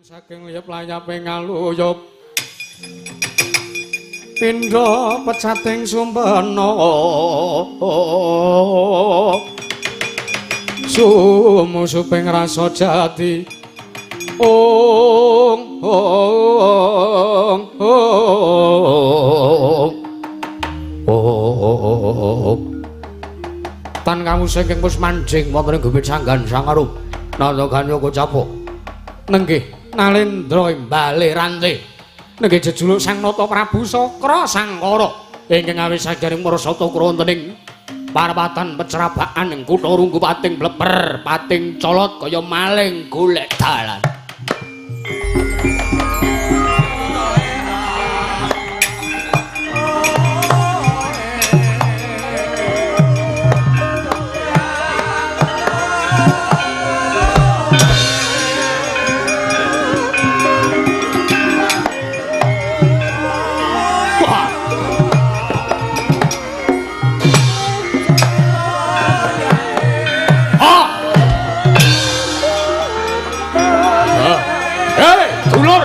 saking liyep layape ngaluyup pindha pecating sumpena sumusuping rasa jati ong tan kamu saking pus manjing wonten ing gumit sanggan sangarup nanda ganyaka capuk nenggih Nalendra Imbale Ranti nenggih jejuluk Sang Nata Prabu Sakra Sangkara ingkang awisajaring marsata krontening parwatan pecerabakan ing kutha Runggu pating bleper pating colot kaya maling golek dalan.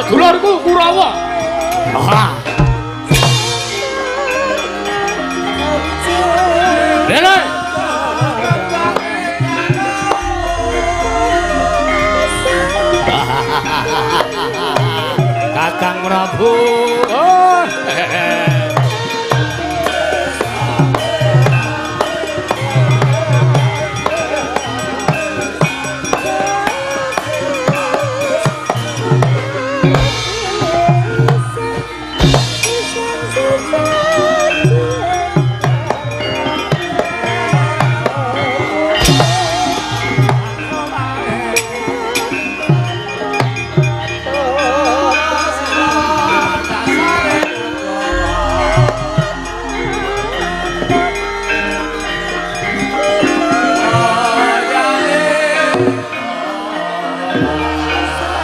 Dulurku Kurawa. Lele. Kakang Prabu.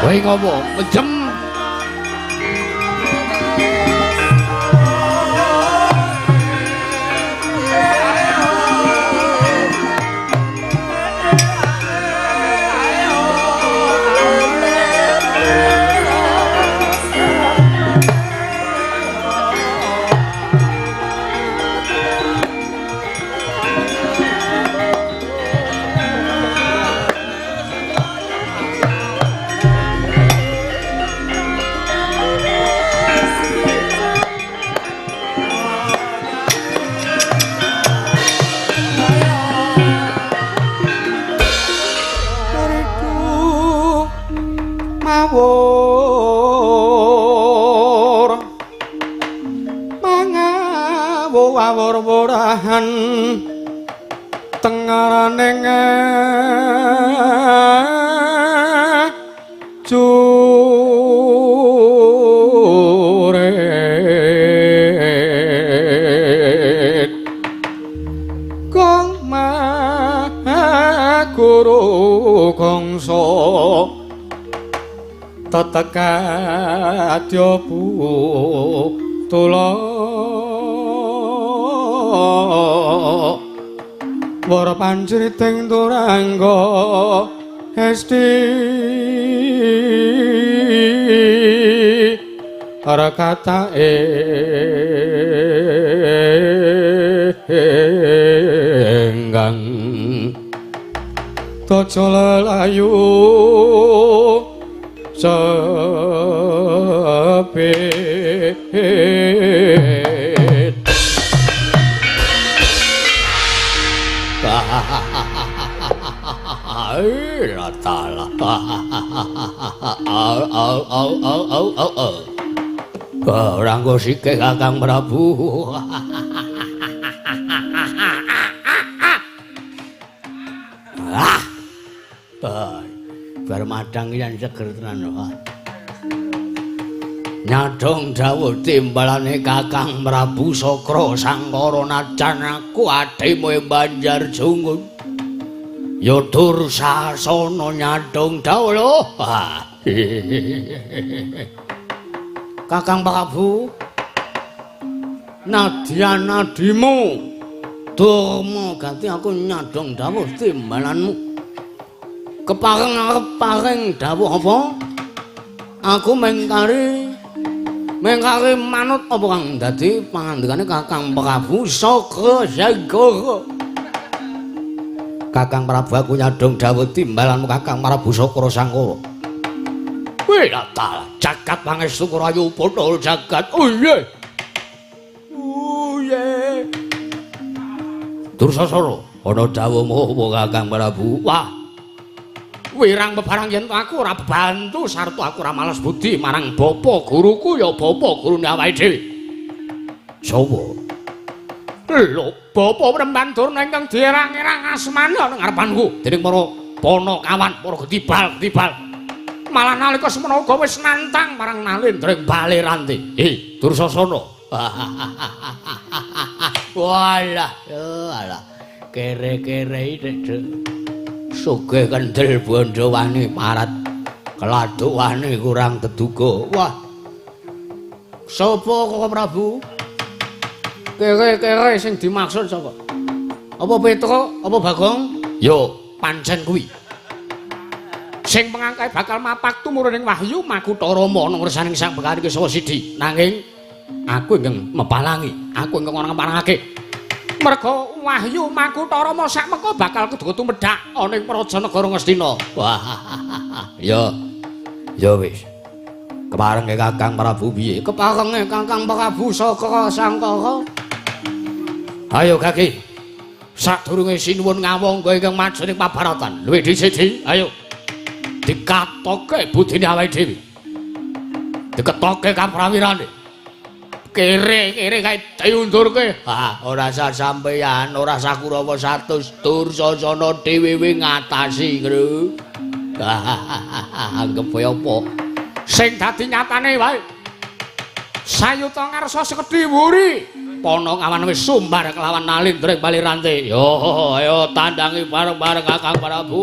Kowe ngopo? Mejem. Mawur-murahan tengaraning jurit kang guru kangsa tetekadya putula wara panjriting turangga esti rakata enggang taja lelayu sepit Ratala. Orang gosike Kakang Prabu. Bar madang yen seger tenan. Nyadong dawuh timbalane Kakang Prabu Sakra Sangkara najan aku adhimu ing Banjarjungun. Ya dur sasana nyadong dawuh lho. Kakang Prabu nadyan adimu durma ganti aku nyadong dawuh timbalanmu. Kepareng arep paring dawuh apa? aku mengkari manut apa kang dadi pangandikane Kakang Prabu saka Sagara. Kakang Prabu aku nyadong dawuh timbalanmu Kakang Prabu Sakara Sangkara. Wirata jagat pangestu Rayu Bathara jagat. Oh iya. Oh iya. Dursasana ana dawuhmu apa Kakang Prabu? Wah. Wirang bebarang yen aku ora bantu sarta aku ora males budi marang bapa guruku ya bapa gurune awake dhewe. Sapa? Lho, bapa Prembanturna ingkang dierang-erang asmane ana ngarepanku dening para Panakawan, para getibal-getibal. Malah nalika semana uga wis nantang marang Nalendra Baleranti. Dursasana. Walah, alah. Kere-kere iki sugih kendel bondo wani marat keladuk wani kurang teduga. Wah, sapa kok Prabu? Kere-kere sing dimaksud sapa? Apa Petra? Apa Bagong? Yo, pancen kuwi. Sing pengangkae bakal mapak tumurun ing Wahyu Makutha Rama ana ngersaning Sang Bekari Kesawa Sidi. Nanging aku ingkang mepalangi, aku ingkang ora ngeparangake. Merga Wahyu Makutha Rama sakmeka bakal kudu tumedhak ana ing Praja Negara Ngastina. Wah. Ya wis. Keparenge Kakang Prabu piye? Keparenge Kakang Prabu Sakara Sangkara. Ayo Kaki. Sadurunge sinuwun ngawangga ingkang maju ning pabaratan. Luwih dhisik, ayo. Dikatoke budine awake dhewe. Diketoke kaprawirane. Kere-kere kae diundurke. Ora sah sampeyan, ora sah Kurawa 100 Dursasana dhewe ngatasi, Gru. Anggep kaya apa? Sing dadi nyatane wae. Sayuta ngarsa sekedhi wuri. Panakawan wis sumbar kelawan Nalendra Baleranti. Yo, ayo tandangi bareng-bareng Kakang Prabu.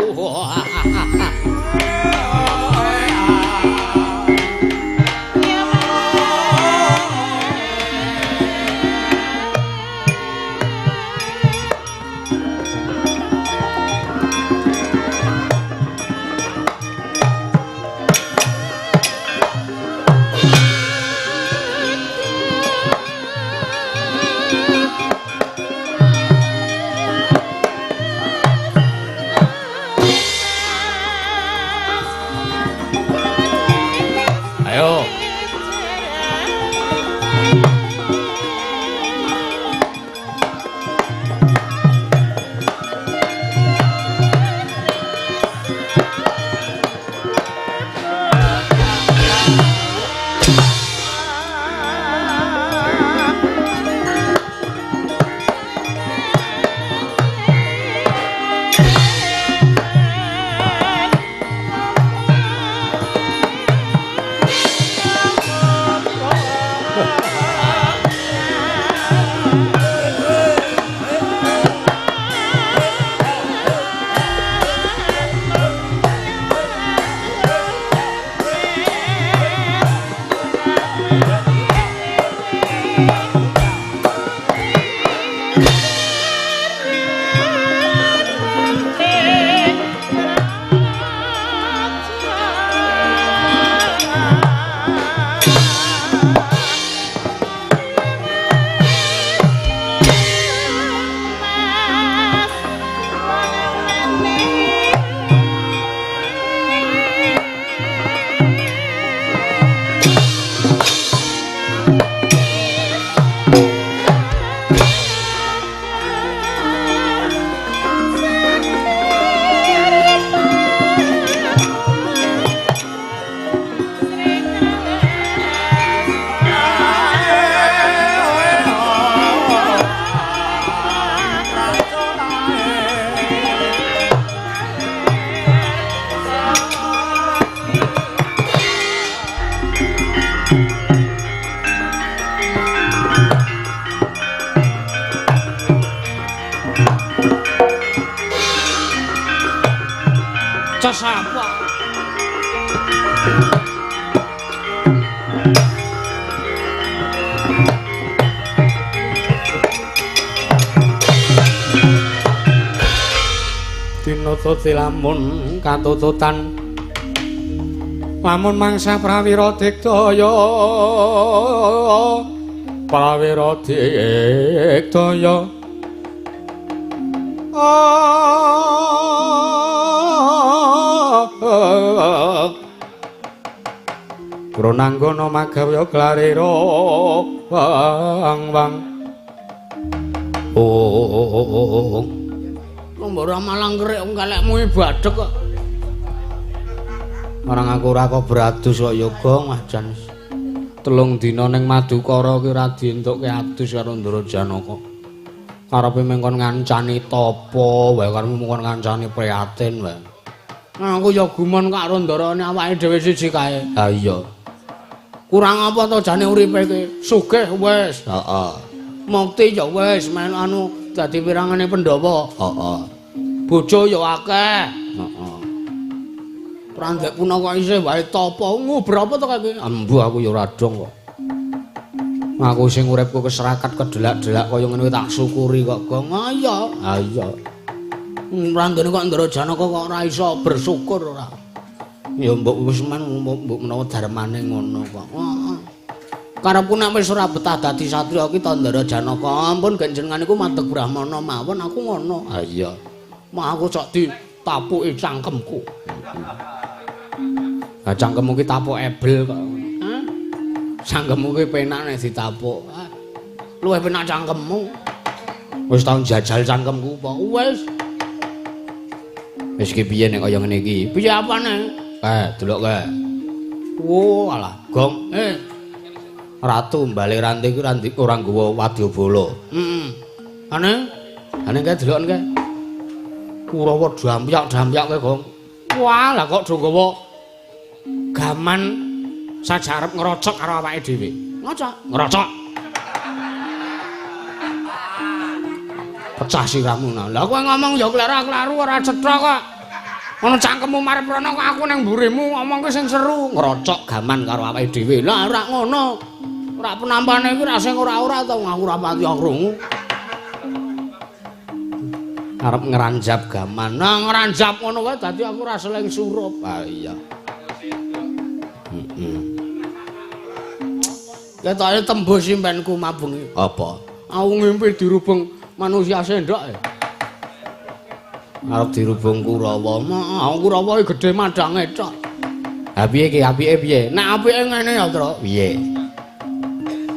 Sapa? Tinata tilamun katututan lamun mangsa prawira digdaya Prananggana magawya klarira wang Mbok malang kerik wong kalekmu badhek kok. Marang aku ora kok beratus kok yoga majan. Telung dina ning Madukara ki ora dientukke adus karo Ndara Janaka. Karepe mengkon ngancani tapa wae karo mengkon ngancani prihatin wae. Aku ya gumun karo ndarane awake dhewe siji kae. Ha iya. Kurang apa to jane uripe ki? Sugih wis. Heeh. Mukti ya wis men anu dadi pirangane Pandhawa. Heeh. Bojo ya akeh. Heeh. Prandhek punaka isih wae tapa ngobrol apa to kene? Embuh aku ya ora dong kok. Aku sing uripku keserakat kedelak-delak kaya ngene tak syukuri kok, Gong. Ha iya. Ha iya. Randene kok Ndara Janaka kok ora iso bersyukur ora. Ya mbok wis men mbok menawa darmane ngono kok. Heeh. Karepku nek wis ora betah dadi satriya ki ta Ndara Janaka, ampun genjenengan iku madeg Brahmana mawon aku ngono. Ha iya. Mak aku cok ditapuki cangkemku. Lah cangkemmu ki tapuk ebel kok. Hah? Cangkemmu ki penak nek ditapuk. Luwih penak cangkemmu. Wis tau jajal cangkemku apa? Wis. Wis ki piye nek kaya ngene iki? Piye apane? Delok kae. Oh, alah, Gong. Ratu mbalik ranting ki ranting ora nggawa wadyabala. Heeh. Ane kae delokne kae. Kurawa dampyak kowe, Gong. Wah, lah kok do nggawa gaman sajarep ngrocok karo awake dhewe. Ngrocok. Pecah siramu nah. Lah kowe ngomong ya klara-klaru ora cetha kok. Ono cangkemmu marep rono kok aku nang mburimu ngomong sing seru, ngrocok gaman karo awake dhewe. Lah ora ngono. Ora penampane iki rasane ora-ora to aku ora pati krungu. Arep ngranjap gaman. Nah, ngranjap ngono wae dadi aku ora seleng surup. Ah iya. Heeh. Ketoke tembus simpenku mabengi. Apa? Aku ngimpi dirubung manusia sendok. Arep dirubung Kurawa. Aku Kurawa gedhe madange tok. Ha piye ki apike piye? Nek apike ngene ya, Tru. Piye?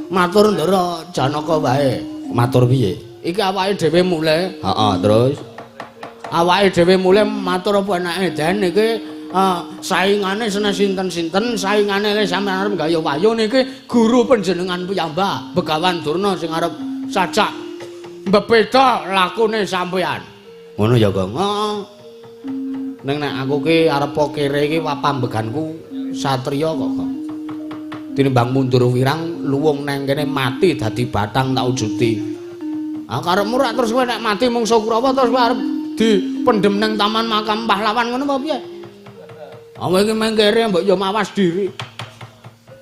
Matur Ndara Janaka wae. Matur piye? Iki awake dhewe mulih. Heeh, terus. Awake dhewe mulih matur apa enake den iki saingane sene sinten-sinten, saingane le sampeyan arep gaya wayu niki guru panjenengan piyambak, Begawan Durna sing arep sajak mbebeda lakune sampeyan. Ngono ya, Gong. Heeh. Ning nek aku ki arep kere iki pambeganku satriya kok. Tinimbang mundur wirang luwung nang kene mati dadi batang tak wujuti. Ah karepmu rak terus kowe nek mati mungsuh Kurawa terus kowe arep dipendhem nang Taman Makam Pahlawan ngono apa piye? Awe iki mengkere mbok yo mawas diri.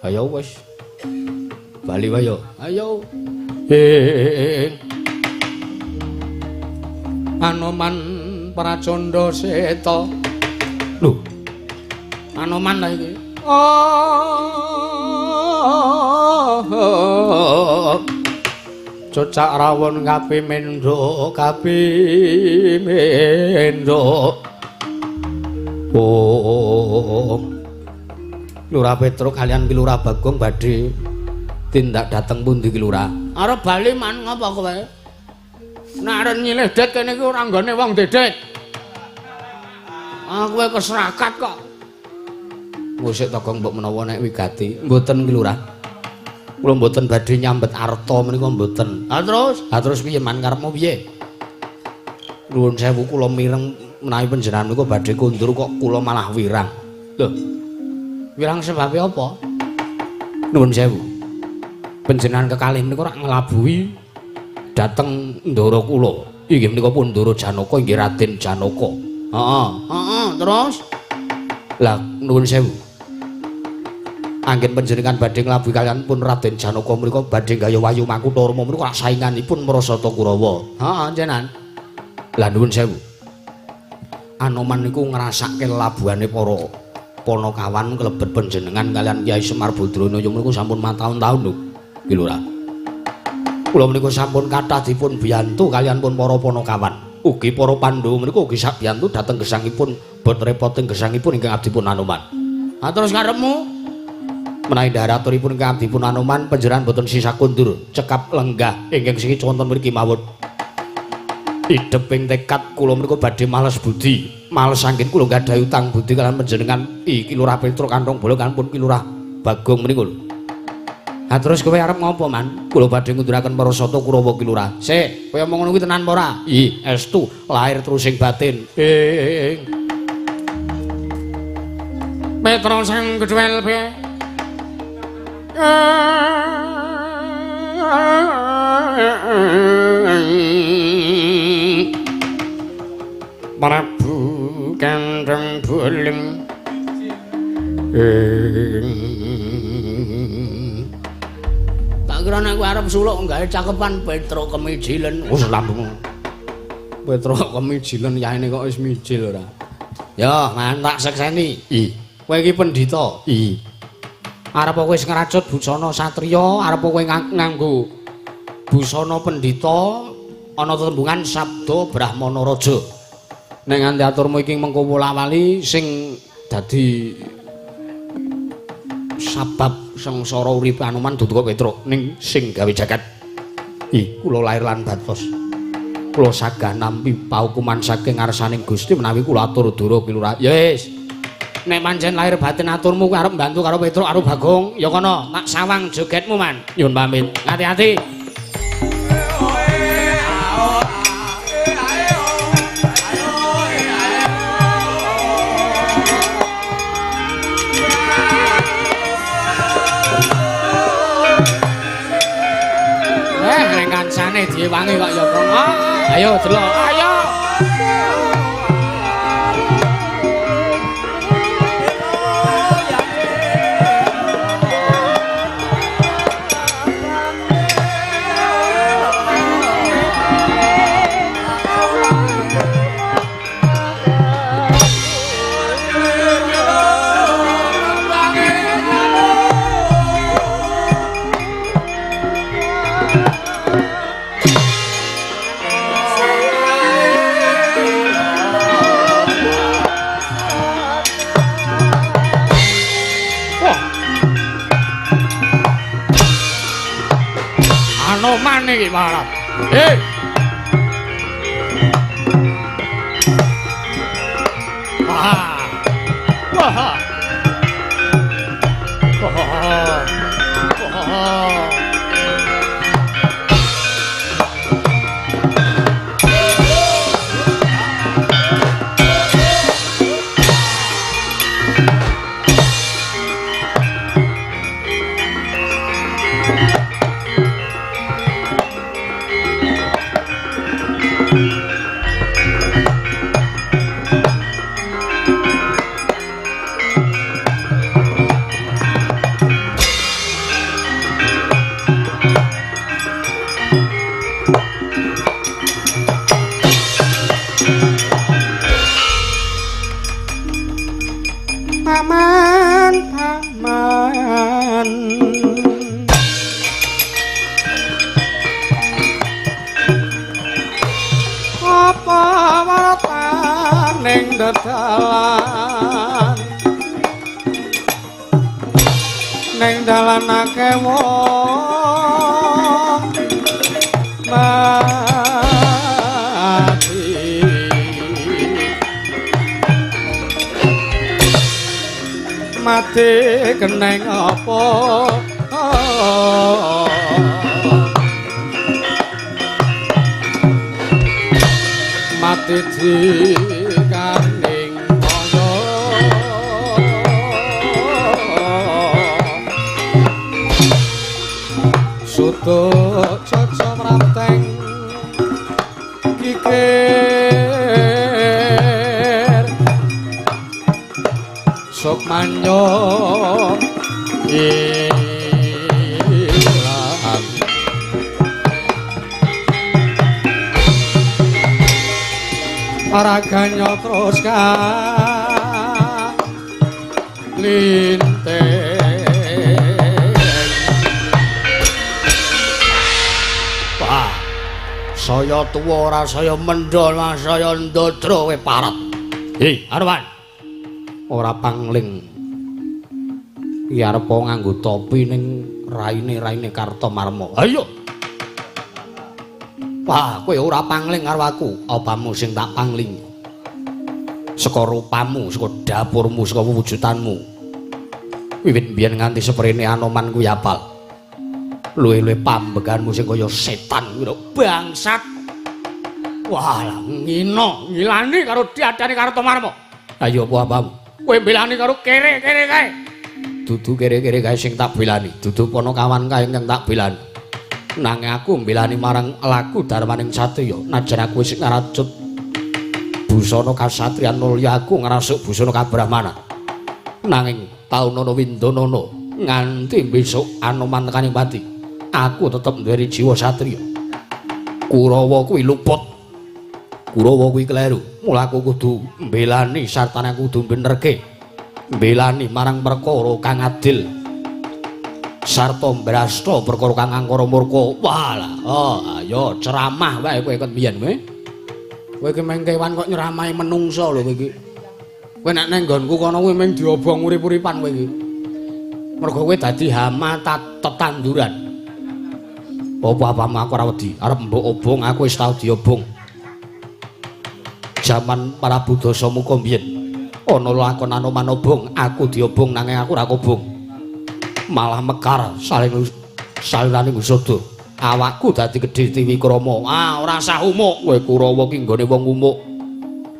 Ayo wis. Bali wae yo. Ayo. Anoman Pracandha Seta. Lho. Anoman lha iki. Cocak rawon kapimendho Lurah Petruk kalian Ki Lurah Bagong badhe tindak dateng pundi Ki Lurah? Arep bali man ngapa kowe? Nek arep nyilih det kene iki ora nggone wong dedet. Kowe keserakat kok. Wis to Gong mbok menawa nek wigati. Mboten Ki Lurah. Kula mboten badhe nyambet arta menika mboten. Ha terus piye man karepmu piye? Nuwun sewu kula mireng menawi panjenengan niku badhe kondur kok kula malah wirang. Lho. Wirang sebabe apa? Nuwun sewu. Panjenengan kekalih menika rak nglabuhi dhateng ndara kula. Inggih menika pun Ndara Janaka inggih Raden Janaka. Heeh, terus lah nuwun sewu. Anggen panjenengan badhe nglabuhi kalian pun Raden Janaka menika badhe gaya wayu Makutharma menika sainganipun Marasata Kurawa. Heeh, njenan. Lah nuwun sewu. Anoman niku ngrasake labuhane para Ponokawan kelebet panjenengan kalian Kyai Semar Badrana yen menika sampun mataun-taun lho. Iki lho ra. Kula menika sampun kathah dipun biyantu kalian pun para Ponokawan. Ugi para Pandhawa menika ugi sak biyantu dhateng gesangipun bot repoting gesangipun ingkang abdi pun Anoman. Terus ngarepmu menawi dharaturipun ingkang abdi pun Anoman panjenengan boten sisa kundur cekap lenggah ingkang sing wonten mriki mawon. Ideping tekad kula menika badhe males budi, males anggen kula gadhahi utang budi kalian panjenengan iki Lurah Petruk Kantong Bolo kan pun Lurah Bagong menika lho. Terus kowe arep ngopo man? Kula badhe ngunduraken para sata Kurawa ki Lurah. Sik, kowe omong ngono kuwi tenan apa ora? Ih, estu lahir terus sing batin. Petro sang keduel piye? Prabu Kandang Boleng tak kira nek kowe arep suluk gawe cakepan Petro Kemijilen wis lambung Petro Kemijilen yaene kok wis mijil ora ya man tak sekseni kowe iki pendhita arep kowe wis ngracut busana satriya arep kowe nganggo busana pendhita ana tembungan sabda Brahmana Raja nek nganti aturmu iki mengko wali sing dadi sabab sengsara uripe Anoman dudu kok Petruk ning sing gawe jagat. Kula lair lan batos. Kula sagah nampi paukuman saking ngarsaning Gusti menawi kula atur dura Kilurah. Ya wis. Nek pancen lahir batin aturmu kuwi arep mbantu karo Petruk karo Bagong, ya kono tak sawang jogetmu man. Nyuwun pamit. Hati-hati. Kancane diwangi kok ya kono. Ayo delok, ayo. Anoman iki malah. Wah. Wah. dalan ning dalan akeh wong mati mati keneng apa mati dikaning moyo suto caca mranteng kikir sok manyo raganya terus linteng. Wah, saya tuwa ora saya mendol mas saya ndodro kowe parat. Hei, Arwan. Ora pangling. Ki arep nganggo topi ning raine Kartomarma. Ayo. Wah, kowe ora pangling karo aku, apamu sing tak pangling. Saka rupamu, saka dapurmu, saka wujudanmu. Wiwit biyen nganti seprene Anoman kuwi apal. Luwe-luwe pambeganmu sing kaya setan kuwi bangsat. Wah, ngilani karo diadani Kartomarma. Ayo apa-apamu. Kowe belani karo kere-kere kae. Dudu kere-kere kae sing tak belani, dudu Panakawan kae sing tak belani. Nanging aku mbelani marang laku darmaning satriya, najan aku wis ngarajut busana kasatriyan mulya aku ngrasuk busana kabrahmanan. Nanging taunana windanana nganti besok Anoman tekaning pati, aku tetep duweni jiwa satriya. Kurawa kuwi luput. Kurawa kuwi kleru. Mula aku kudu mbelani sartane aku kudu benerke. Mbelani marang perkara kang adil. Sarta mbrasta perkara kang angkara murka. Walah, ayo ceramah wae kowe ket biyen kowe. Kowe iki meng kewan kok nyeramahi menungsa lho kowe iki. Kowe nek nang nggonku kono kuwi meng diobong urip-uripan kowe iki. Mergo kowe dadi hama tetanduran. Apa-apamu aku ora wedi, arep mbok obong aku wis tau diobong. Jaman para Budasa muka mbiyen ana lakon Anoman obong, aku diobong nanging aku ora kobong. Malah mekar salirane Gusada. Awakku dadi gedhe Triwikrama. Ora sah umuk, kowe Kurawa ki nggone wong umuk.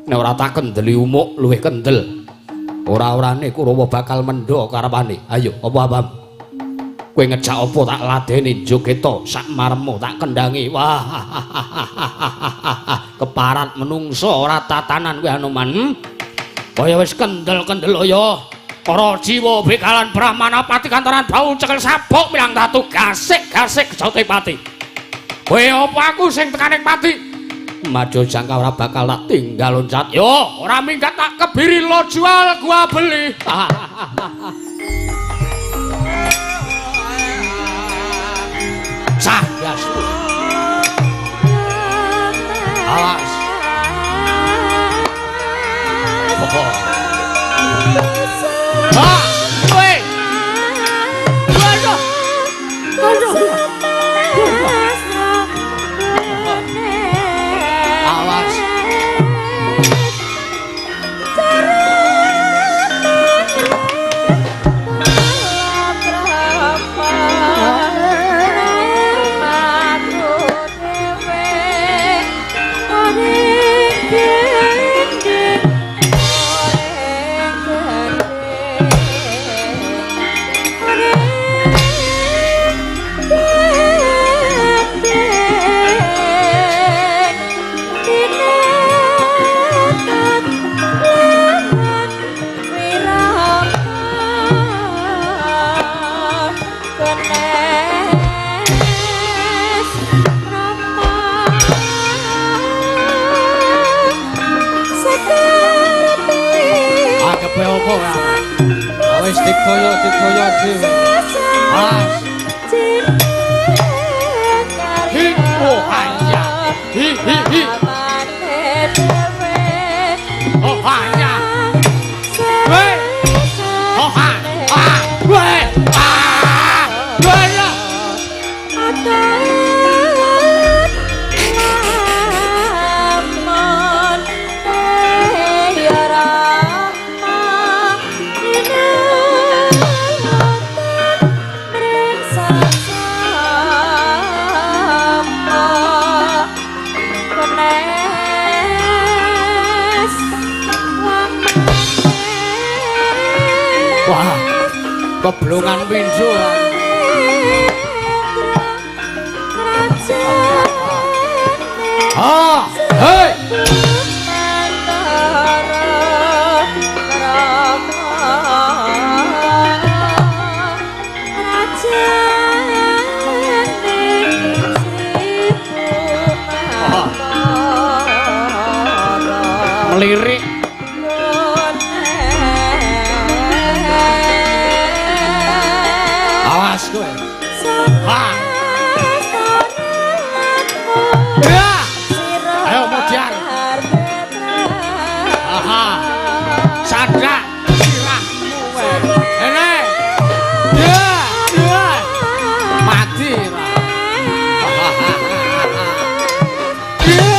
Nek ora tak kendeli umuk luwih kendel. Ora-orane Kurawa bakal mendha karepane. Ayo, apa-apamu? Kowe ngejak apa tak ladeni jogeta sak maremu tak kendangi. Wah. Keparat menungso ora tatanan kowe Anoman. Kaya wis kendel-kendel ya. Para jiwa bekalan Brahmana pati kantoran bau cekel sabuk milang tatu gasik-gasik kejote pati. Kowe apa aku sing tekaning pati? Maju jangka ora bakal tak tinggal loncat. Yo, ora minggat tak kebiri lo jual gua beli. Cahdas. Awas. Ah, weh. Waduh. Awas. Wis dikoyo dhewe. Mas. Hi oh hanya. Hi. Oh hanya. Weh. Oh ha. Weh. Weh ya. Wah, keblongan pinjo. Ah, hei. Melirik. Awas kowe. Ha. Ya. Ayo modiar. Aha. Sadrak sirahmu wae. Ene. Ya, ya. Mati ra. Ya.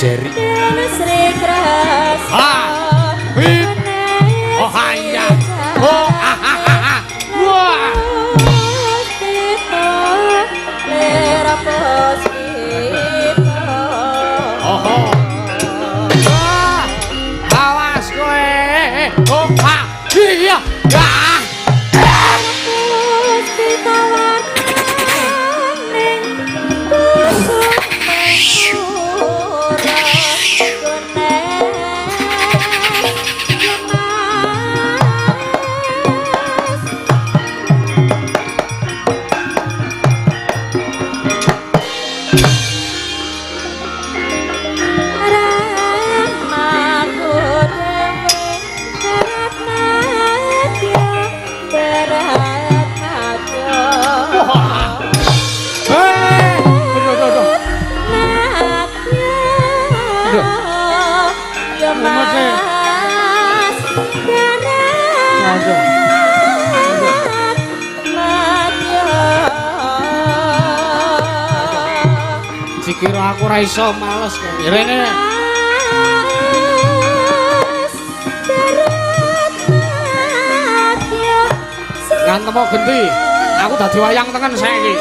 Jerry. Ah, wit. Oh haya. Oh ah ah ah. Wah. Oh. Wah. Awas kowe. Oh ah. Iya. Ah. Kira aku ora iso males kok. Rene. Ngantem kok genti. Aku dadi wayang tengen saiki.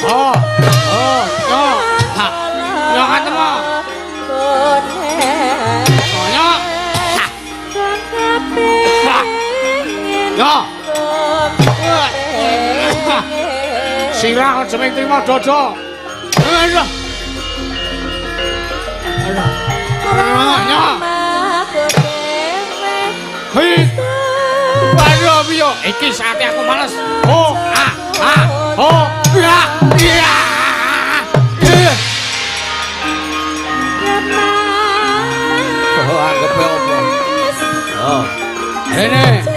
Oh. Oh, yo. Ha. Yo ngantem kok. Oh, yo. Ha. Yo. Sirah aja mung trimo dodo. Ayo. Ayo. Hei. Ayo piye? Iki saate aku males. Oh, oh, ya, ya. Oh, anggap apa? Oh. Rene.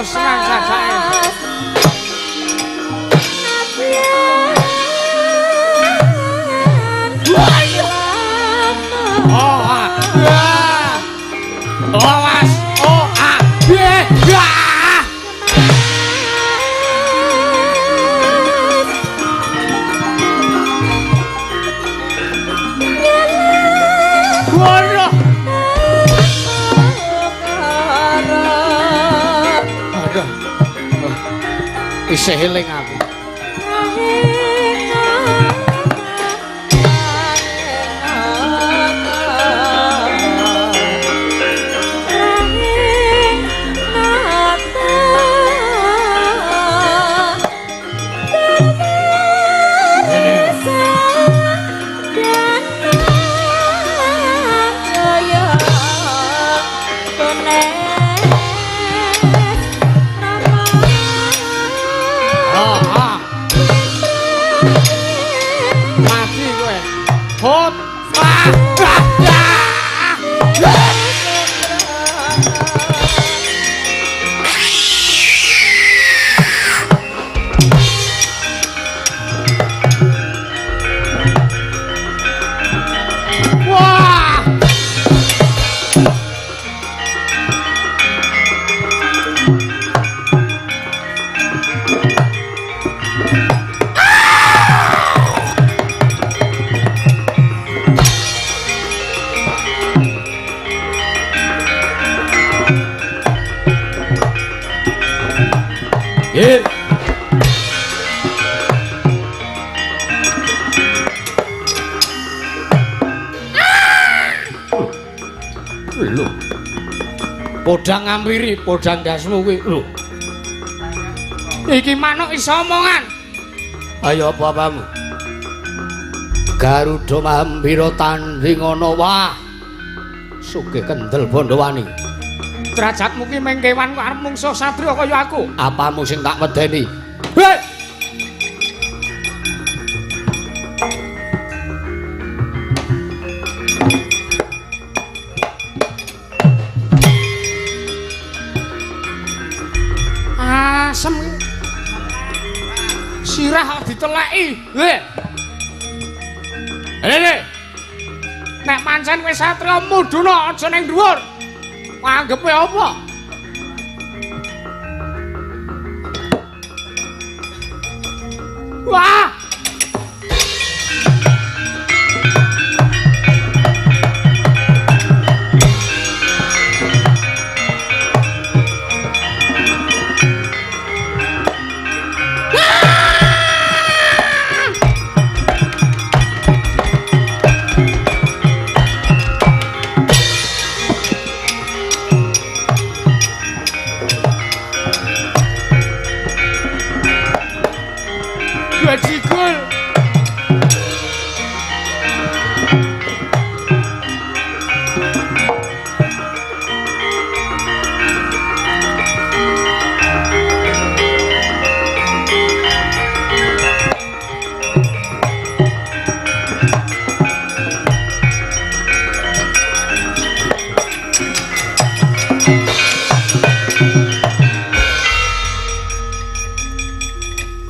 Senang saja. Isih eling aku. Podang ngampiri, podang dasmu kuwi lho. Iki manuk iso omongan. Ayo apa-apamu? Garuda Mahambira tandhing ana wah. Sugih kendel Bandawani. Derajatmu ki mung kewan kok arep mungsuh satriya kaya aku. Apamu sing tak medeni? Hei! Asem sirah kok diteleki. Rene. Nek pancen kowe satriya mudhuna aja ning dhuwur. Anggepe apa? Wah!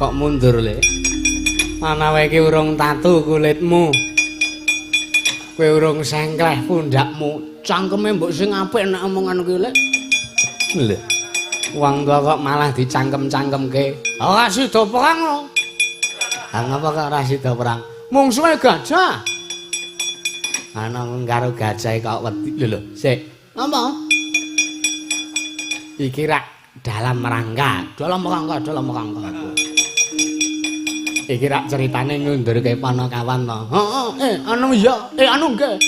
Kok mundur le? Manawe iki urung tatu kulitmu. Kowe urung sengkleh pundakmu. Cangkeme mbok sing apik nek omongan kuwi lek. Lho. Wong kok malah dicangkem-cangkemke. Ora sida perang. Ah ngapa kok ora sida perang? Mungsuhe gajah. Ana karo gajah kok wedi lho. Sik. Apa? Iki rak dalam rangka. Iki rak ceritane ngundurke Panakawan to. Heeh, anu iya, anu nggih.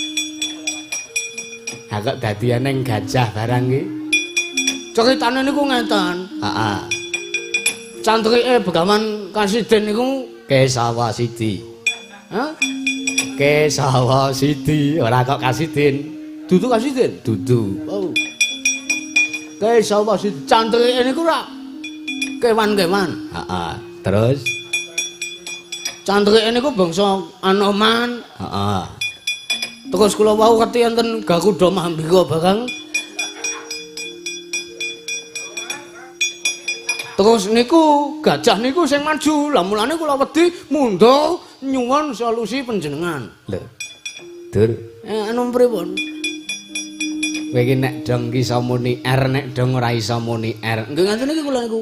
Ha kok dadiane gajah barang iki. Ceritane niku ngeten. Heeh. Cantrike Begawan Kasiden niku Kesawa Sidi. Hah? Kesawa Sidi, ora kok Kasiden. Dudu Kasiden? Dudu. Oh. Kesawa Sidi cantrike niku ra kewan-kewan. Heeh. Terus cantrike niku bangsa Anoman. Heeh. Terus kula wau keti enten Garuda Mahambika barang. Terus niku gajah niku sing maju. Lah mulane kula wedi mundur nyuwun solusi panjenengan. Lho. Dur. Anu pripun? Kowe iki nek dong iso muni R nek dong ora iso muni R. Nggih ngaten iki kula niku.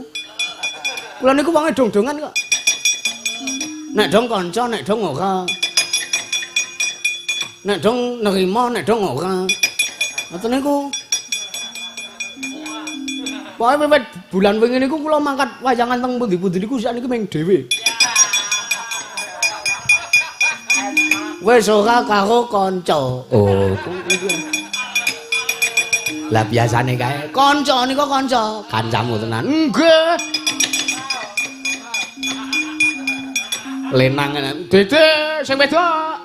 Kula niku wonge dong-dongan kok. Nek dong kanca, nek dong ora. Nek dong nerima, nek dong ora. Ngoten niku. Pokoke wiwit bulan wingi niku kula mangkat wayangan teng pundi-pundi niku sakniki ming dhewe. Wis ora karo kanca. Oh, lah biasane kae kanca nika kanca, kancamu tenan. Nggih. Lenang Dede sing wedok.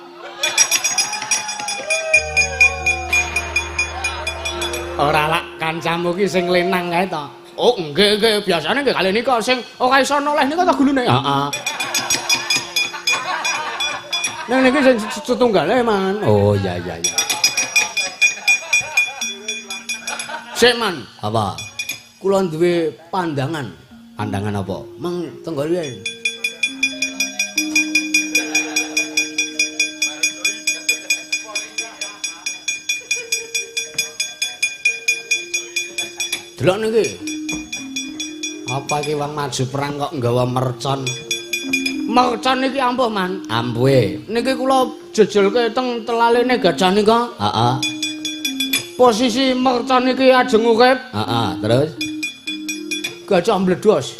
Ora lak kancamu ki sing lenang kae to. Oh, nggih biasane nggih kali nika sing ora iso noleh nika ta gulune. Heeh. Nang niki sing setunggale man. Oh, iya. Sik man, apa? Kula duwe pandangan. Pandangan apa? Mang tenggol riyen. Delok niki. Apa iki wong maju perang kok nggawa mercon? Mercon iki ampuh, Man. Ampuhe. Niki kula jejelke teng telalene gajah nika. Heeh. Posisi mercon iki ajeng urip. Heeh, terus gajah mbledos.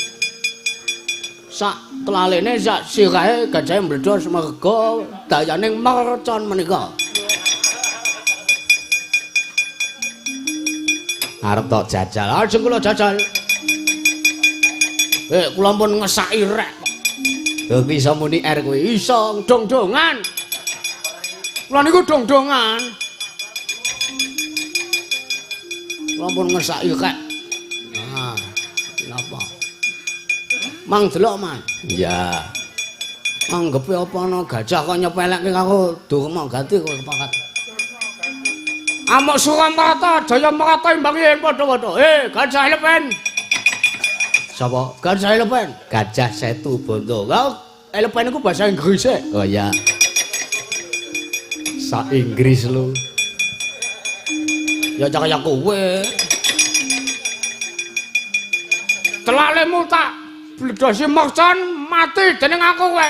Sak telalene sak sirahe gajah mbledos merga dayaning mercon menika. Arep tok jajal. Ajeng kula jajal. Kula pun ngesaki rek. Lho bisa muni R kuwi. Iso dong-dongan. Kula niku dong-dongan. Kula pun ngesaki rek. Nah, napa? Mang delok, Man. Iya. Anggepe apa ana gajah kok nyepelekke karo Durma Ganti kok kepakat. Amuk Suramarta, Jaya Marata imbangi yen padha-padha. Gajah elepen. Sapa? Gajah elepen. Gajah Setu Bondo. Lah, elepen iku bahasa Inggris. Oh iya. Sa Inggris lu. Ya kaya kowe. Telalemu tak bledosi mercon mati dening aku kowe.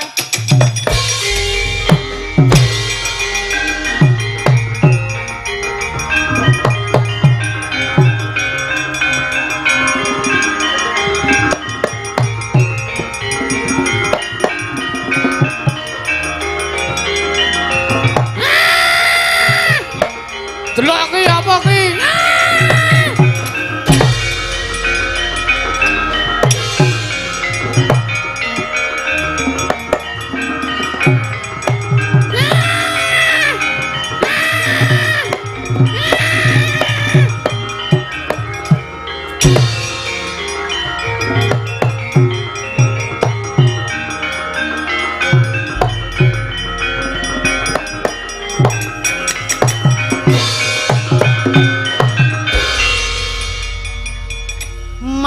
Delok ki apa ki?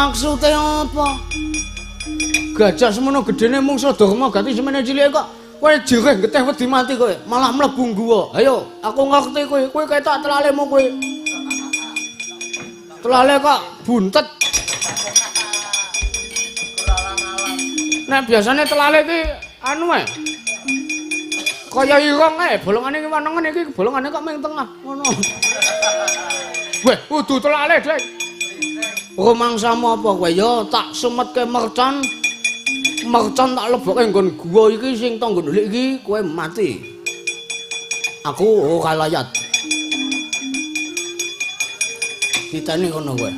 Maksude apa? Gajah semono gedene mung Sadharma ganti semene cilike kok. Kowe jereh getih wedi mati kowe, malah mlebu guwa. Ayo, aku ngerti kowe. Kowe ketok telalemu kowe. Telale kok buntet. Nek biasane telale iki anu ae. Kaya ireng ae, bolongane iki wanengen iki bolongane kok ming tengah ngono. Weh, kudu telale, Dek. Rumangsamu apa kowe? Ya tak semetke mercon. Mercon tak lebokke nggon gua iki sing tanggo ndelik iki kowe mati. Aku ora layat. Ditane ngono kowe.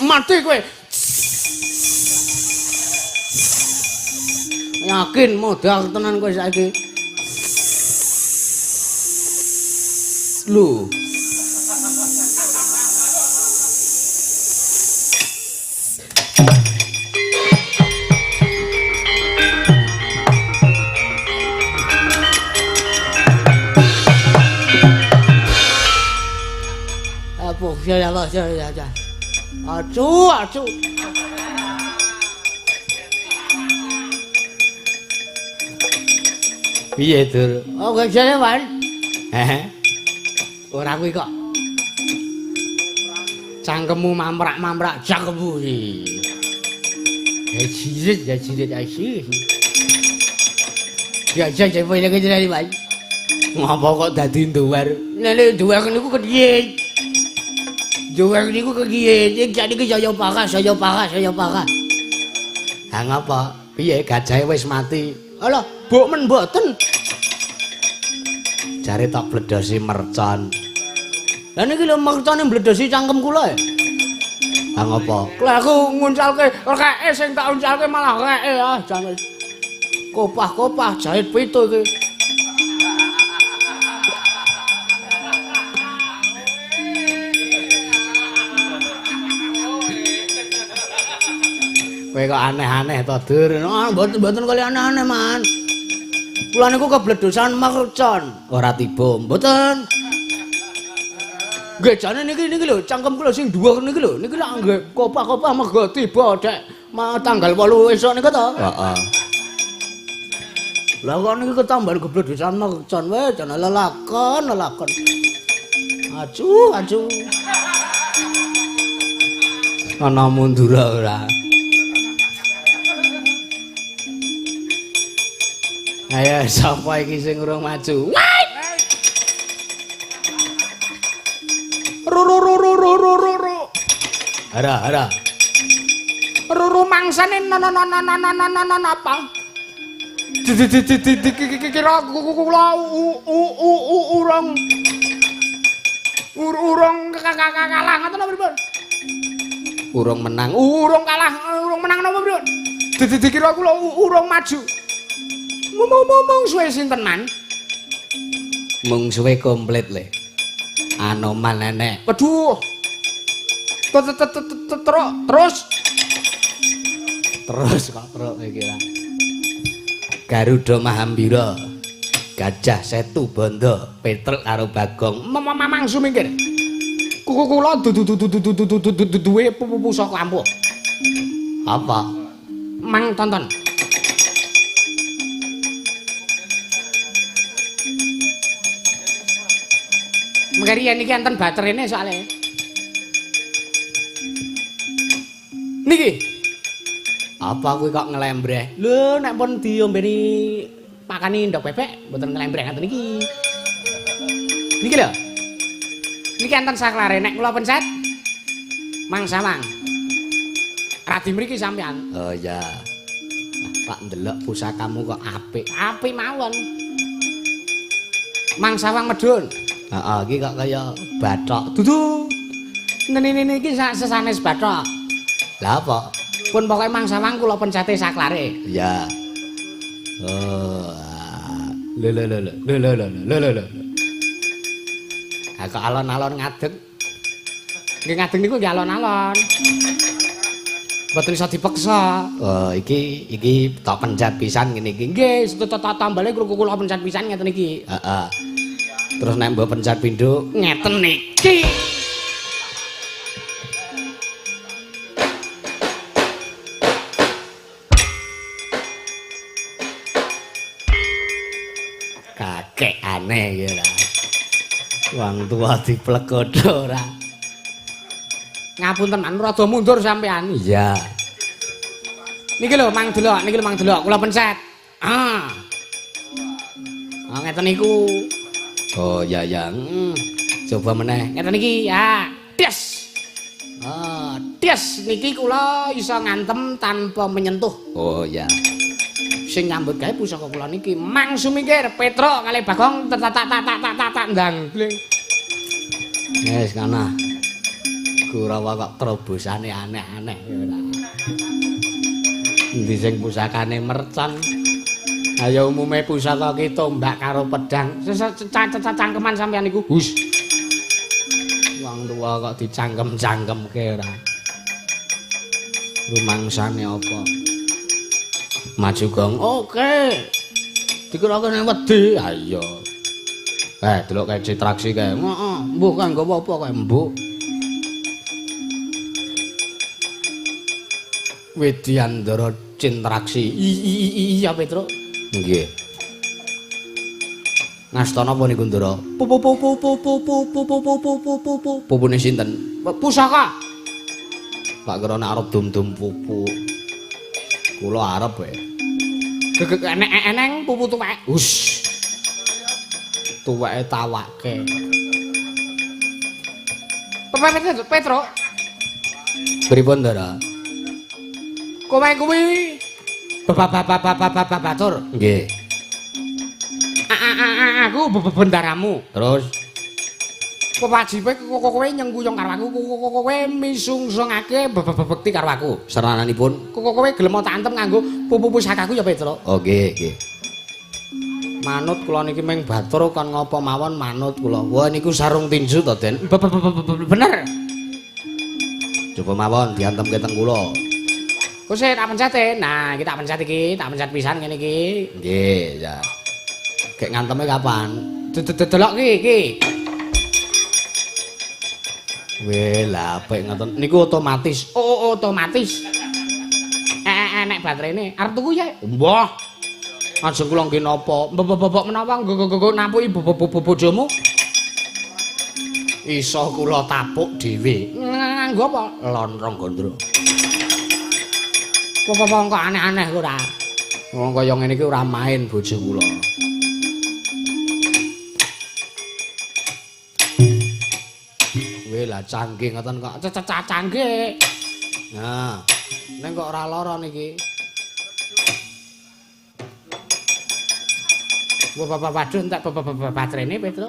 Mati kowe. Yakin modal tenan kowe saiki. Lho. Ya. Acu. Piye, Dur? Oh, gajane, Wan. Ora kuwi kok. Cangkemmu mamrak-mamrak cangkemmu iki. Ya jirit asih. Ya cepet iki jenenge, Wan. Ngapa kok dadi nduwer? Nek nduwer niku kepiye? Juwer niku kegiye, iki saya pakas. Ha ngapa? Piye gajahe wis mati? Alah, mbok men mboten. Jare tak bledosi mercon. Lah niki lho mercone mbledosi cangkem kula. Ha ngapa? Lah aku nguncalke rekeke sing tak uncalke malah rekeke ah jan kopah-kopah jahit pitu iki. Kowe kok aneh-aneh to, Dur. Mboten kali aneh-aneh, Man. Kula niku kebledosan mercon. Ora tiba, mboten. Nggih, jane niki lho, cangkem kula sing dhuwur niki lho. Niki lak nggih kopah-kopah mergo tiba Dek. Tanggal 8 esuk niku to. Heeh. Lah kok niki ketambahan kebledosan mercon wae, jane lelakon. Acu. Ana mundur ora. Ayo sapa iki sing urung maju? Ru. Hara. Ru mangsane apa? Kira kula urung kalah ngoten napa pripun? Urung menang, urung kalah, urung menang napa pripun? Dikira kula urung maju. Mung suwe sinten man? Mung suwe komplit le. Anoman nenek. Waduh. Terus kok terus iki lah. Garuda Mahambira. Gajah Setu Banda, Petruk karo Bagong. Mangsu minggir. Kuku kula duwe pusaka ampuh. Apa? Mang tonton. Mengkari niki enten baterene soalnya. Niki. Apa kuwi kok ngelembreh? Lho nek pun diombeni pakani ndok bebek mboten ngelembreh ngaten iki. Niki lho. Niki enten saklare nek kula pencet Mang Sawang. Radi mriki sampean. Oh iya. Pak ndelok pusakamu kok apik. Apik mawon. Mang Sawang medun. Heeh, iki kok kaya bathok. Dudu. Nene iki sesanes bathok. Lah apa? Pun pokoke Mang Sawang kula pencete saklare. Iya. Oh. Lho. Ha kok alon-alon ngadeg. Nggih ngadeg niku nggih alon-alon. Mboten iso dipeksa. Oh, iki tak pencet pisan ngene iki. Nggih, tak tambale kula pencet pisan ngeten iki. Heeh. Terus nek mbok pencet pindho ngeten iki. Kakek aneh ya lah. Wong tua diplekodo ora. Ngapunten man rada mundur sampean. Iya. Niki lho mang delok, kula pencet. Ah. Ah ngeten niku. Oh ya ya. Coba meneh. Ngeten iki ya. Des. Ah, des niki kula iso ngantem tanpa menyentuh. Oh ya. Sing nyambut gawe pusaka kula niki Mang Sumikir Petro kalih Bagong tak ndang. Wis kana. Kurawa kok terobosane aneh-aneh ya ora. Endi sing pusakane mercon. Ayo umume pusaka ki tombak karo pedang. Cangkeman sampeyan niku. Hus. Wong tuwa kok dicangkem-cangkemke ora. Rumangsane apa? Maju gong. Oke. Dikira kene wedi. Ha iya. Delok kae citraksi kae. Heeh, mbuh kanggo apa kae, Mbuk? Widyandara Cintraksi. Iya, Petro. Nggih. Ngastana apa niku, Ndara? Pupune sinten? Pusaka. Tak kira nek arep dum-dum pupu. Kula arep wae. Gegek eneng pupu tuwek. Hus. Tuweke tawake. Petro. Pripun, Ndara? Kowe kuwi batur. Nggih. Aku bendaramu. Terus kewajibe kowe nyengkuyung karo aku, kowe misungsungake bekti karo aku. Serananipun kowe gelem tak antem nganggo pupu pusakaku ya Petro. Oh nggih, nggih. Manut kula niki ming batur kon ngapa mawon manut kula. Wah niku sarung tinju to, Den. Bener. Coba mawon diantemke teng kula. Kok tak pencet. Nah, iki tak pencet iki, tak pencet pisan ngene iki. Nggih, ya. Gek nganteme kapan? Delok iki. Weh, lah apik ngoten. Niku otomatis. Oh, otomatis. Nek baterene arep tuku ya. Mbah. Ajeng kula nggih napa? Mbok menawa nggo nampuki bojomu. Iso kula tapuk dhewe. Nganggo apa? Lontrong gondro. Kok aneh-aneh kok ora. Wong kaya ngene iki ora main bojo kula. Weh lah canggih ngoten kok. Canggih. Nah, ning kok ora lara niki. Waduh entek baterene Petro.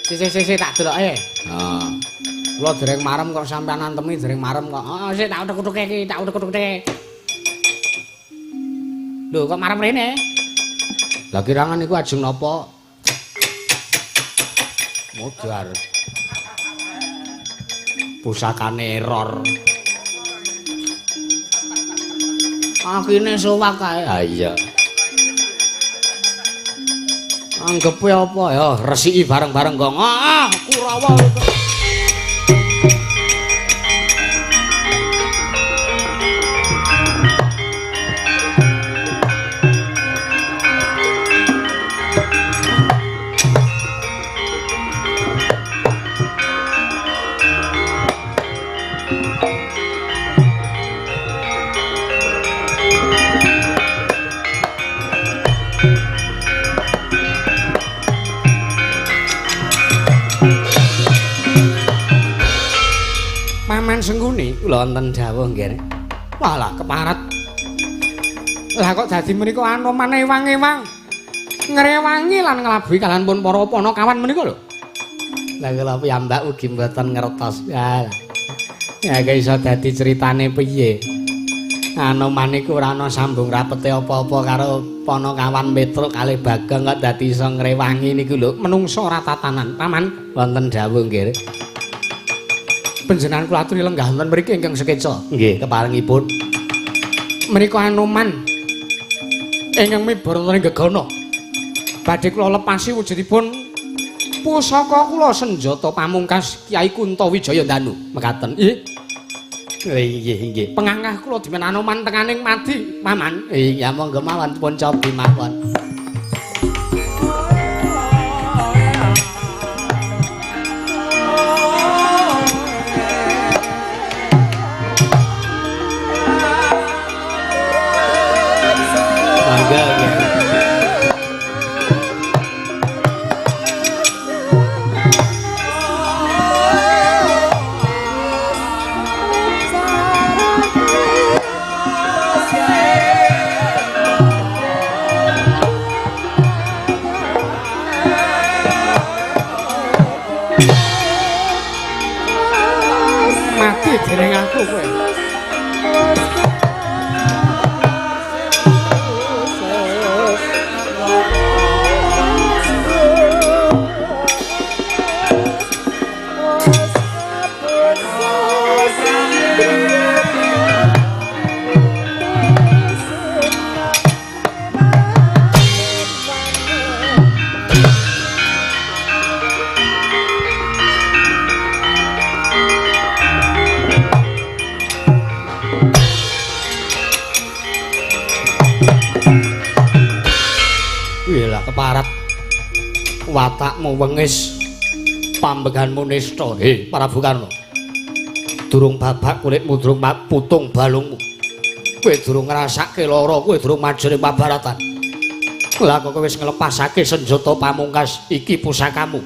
Sik tak deloke. Heeh. Kula dereng marem kok sampean antemi dereng marem kok. Heeh, sik tak utek-utek iki, tak utek-utek. Lho, kok marem rene? Lah kirangan niku ajeng napa? Modar. Pusakane error. Akine sowak kae. Ha iya. Anggepe apa ya? Resiki bareng-bareng kok. Kurawa. Sengguni kula wonten dawuh nggih. Walah keparet. Lah kok dadi menika anoman ewang-ewang. Ngrewangi lan nglabuhi kaliyan pun para panakawan menika lho. Lah kula piyambak ugi mboten ngertos. Ya iso dadi critane piye? Anoman iku ora ana sambung rapete apa-apa karo panakawan Petro kalih Bagong kok dadi iso ngrewangi niku lho. Menungso ora tatanan. Paman wonten dawuh nggih. Panjenengan kula aturi lenggah wonten mriki ingkang sekeca. Nggih, keparengipun. Menika Anoman ingkang mibar wonten Gegana. badhe kula lepasi wujudipun pusaka kula senjata pamungkas Kyai Kuntawijaya Danu mekaten nggih. Nggih. Pengangah kula dimen Anoman tenganing mati, Paman. Iya monggo mawon pun cobi mawon. Mati dening aku kowe. Keparat watakmu wengis pambeganmu nista Prabu Karna durung babak kulitmu durung putung balungmu kowe durung ngrasake lara kowe durung majene pabaratan lha kok kowe wis nglepasake senjata pamungkas iki pusakamu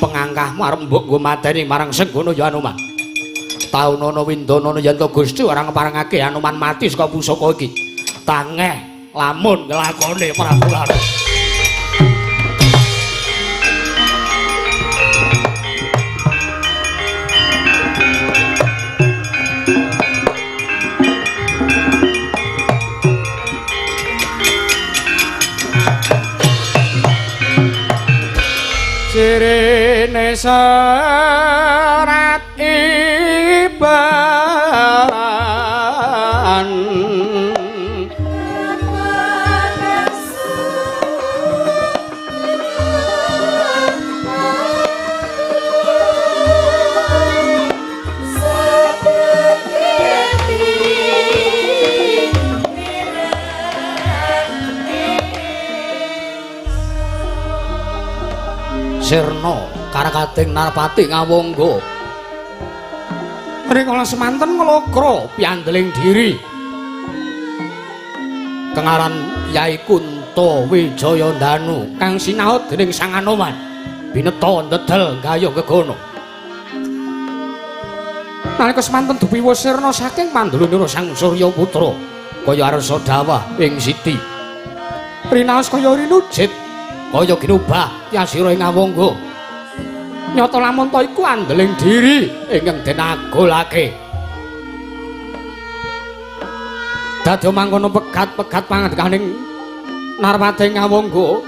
pengangkahmu arep mbok nggo mateni marang Senggono ya Anoman taunana windana yen Gusti ora ngeparengake Anoman mati saka pusaka iki tangeh lamun nglakone Prabu Karna. Sirine serat iban Sirna karakating Narpati Ngawangga rikala semanten nglokro piandeling diri kengaran Kyai Kuntawijaya Danu kang sinaut dening Sang Anoman bineta ndedel gayuh kegono nalika semanten dupiwa sirna saking pandulunira Sang Surya Putra kaya arsa dawah ing siti rinaos kaya rinujit kaya ginubah yasira ing Ngawangga nyata lamun ta iku andeling diri ingkang den agolake dadi mangkono pegat-pegat pangandikaning Narpati Ngawangga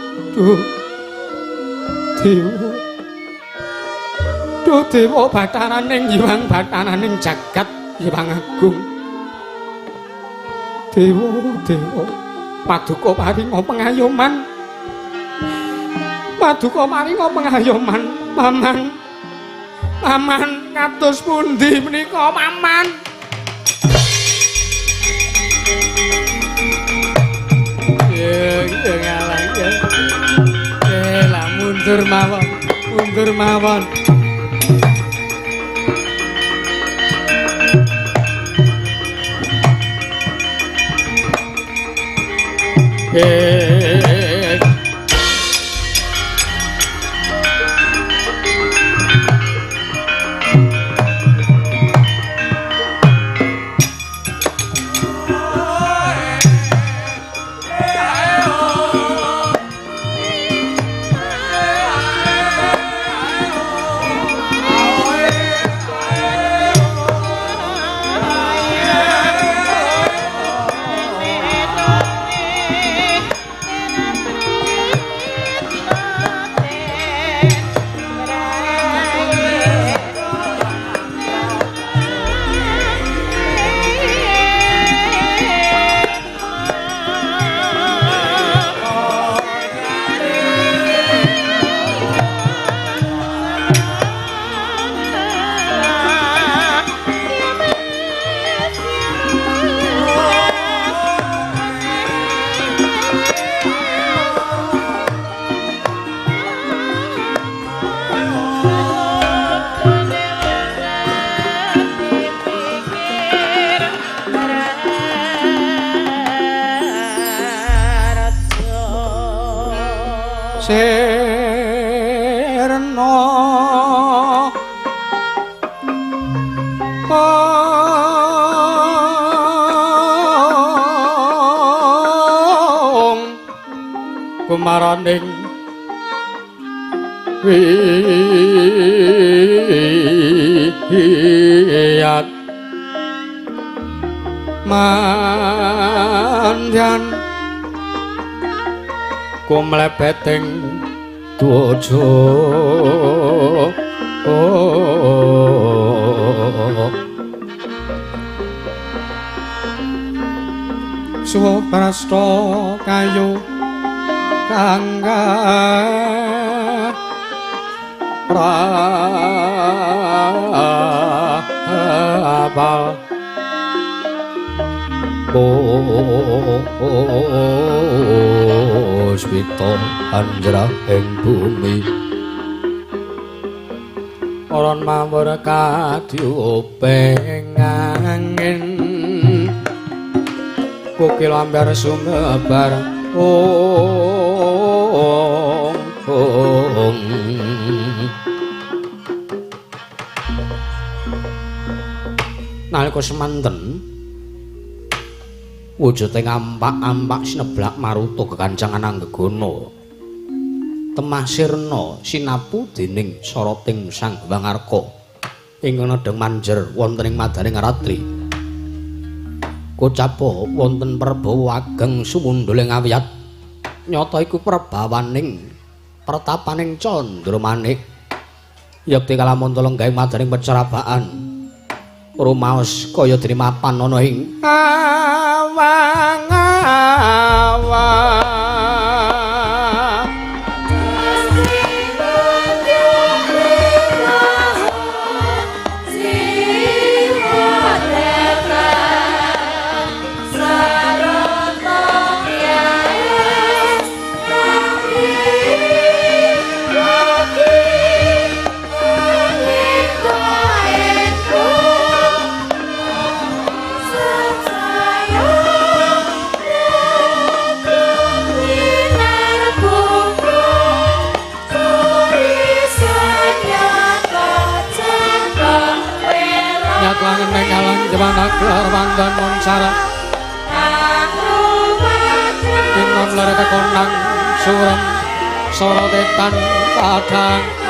Dewa Batharaning Hyang Batharaning jagat Hyang Agung Dewa paduka paringa pengayoman paduka paringa pengayoman Paman kados pundi menika Paman ya ngalang lah mundur mawon Sirna kumaraning wiyat mandyan kumlebeting tujo suwa prasta kayu kangga prabal puspita anjrahing bumi aran mawur kadiuping angin kukil ambar sumebar nalika semanten wujuding ampak-ampak sineblak maruta kekancangan Anggegana temah sirna sinapu dening soroting Sang Hyang Arka ing nedheng manjer wonten ing madaning ratri kocapa wonten prabawa ageng sumundul ing awiyat nyata iku prabawaning pertapaning Candramanik yekti kalamun lenggahing madaning pecrabaan rumaos kaya dene mapan ana ing awang-awang Gelar Wandan Monsara Pinon lerete konang surem sorotetan padang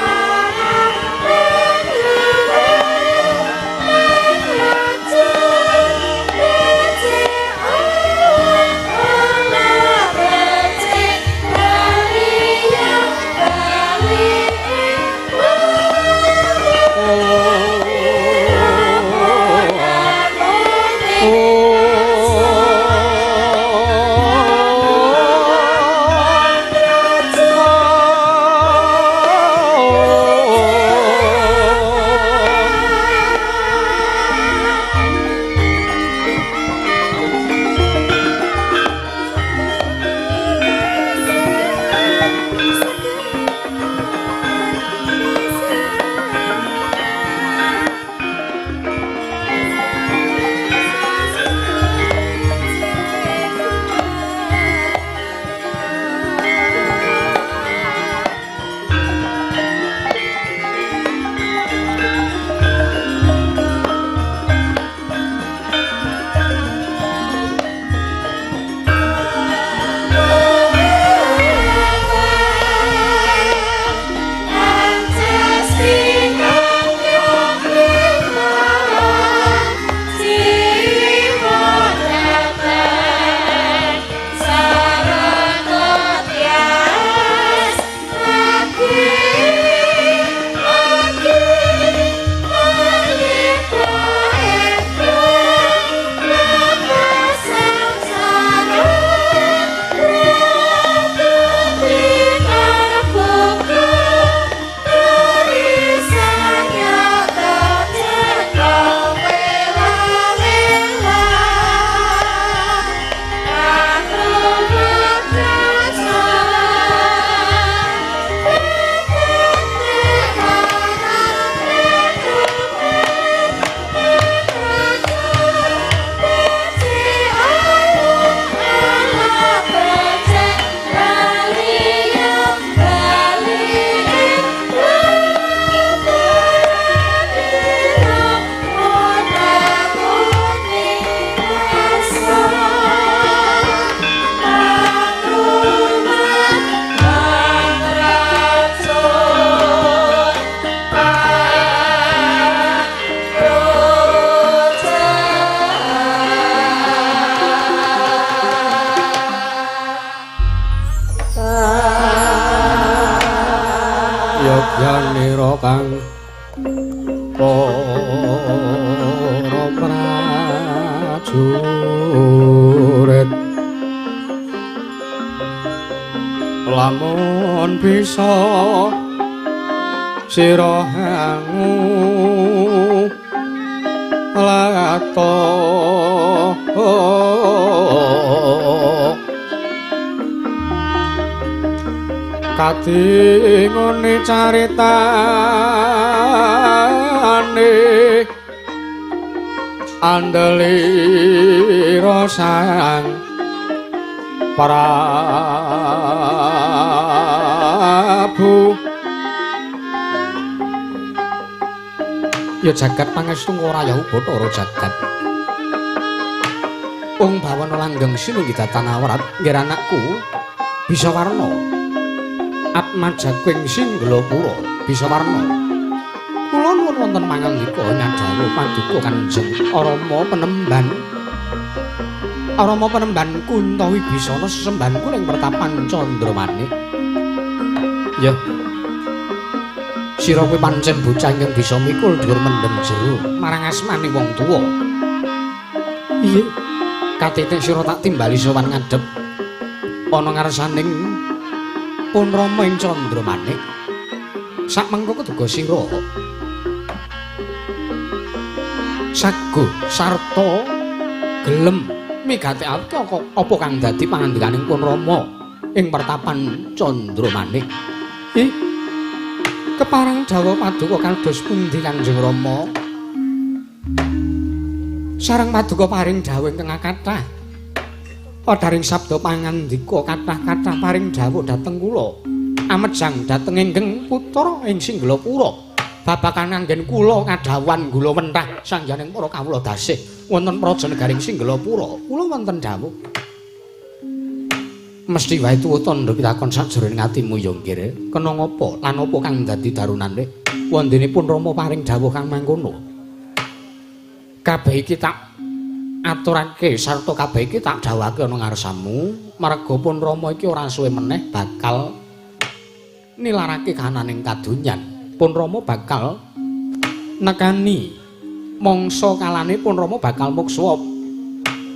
yogyanira kang para prajurit lamun bisa sira hangu lato kati ngene caritane andeli rosang Prabu ya jagat pangestu ora ya Bathara jagat wong bawana langgeng sinunggi datanawrat nggih anakku bisa warna Atmajaking Singgalapura bisa warna kula nuwun wonten pangandika nyadharu paduka Kanjeng Rama Penemban Kunto Wibisana sesembahanku ing pertapan Candramanik ya sira kuwi pancen bocah ingkang bisa mikul dhuwur mendem jero marang asmane wong tuwa iya katitik sira tak timbali sowan ngadhep ana ngarsaning pun Rama ing Candramanik sakmengko keduga sira sago sarta gelem migatekake apa kang dadi pangandikaning pun Rama ing pertapan Candramanik keparang dawa paduka kados pundi Kanjeng Rama sareng paduka paring dawuh ingkang kathah Padaring sabda pangandika kathah-kathah paring dawuh dhateng kula amejang dhateng inggeng putra ing Singgalapura babakan anggen kula kadhawan gula mentah sangjaning para kawula dasih wonten praja-negaring Singgalapura kula wonten dawuh mesti wae tuwa tandha pitakon sajroning atimu ya nggih kena ngapa lan apa kang dadi darunane wontenipun Rama paring dawuh kang mangkono kabeh iki tak aturake sarta kabeh iki tak dawuhake ana ngarsamu marga pun Rama iki ora suwe meneh bakal nilarake kahananing kadonyan pun Rama bakal nekani mangsa kalane pun Rama bakal muksa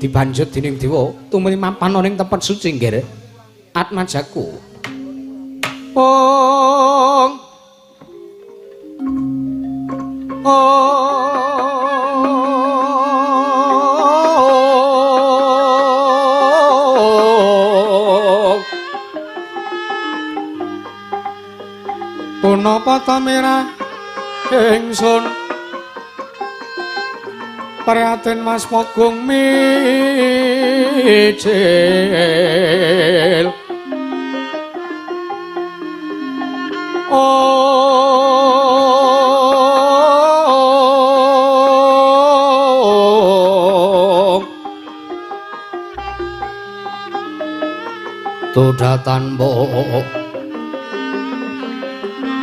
dibanjut dening dewa tumrap mapan ana ing tempat suci nggih Atmajaku Ong punapa ta merah ingsun prihatin Mas Pogung mijil tudatan mbok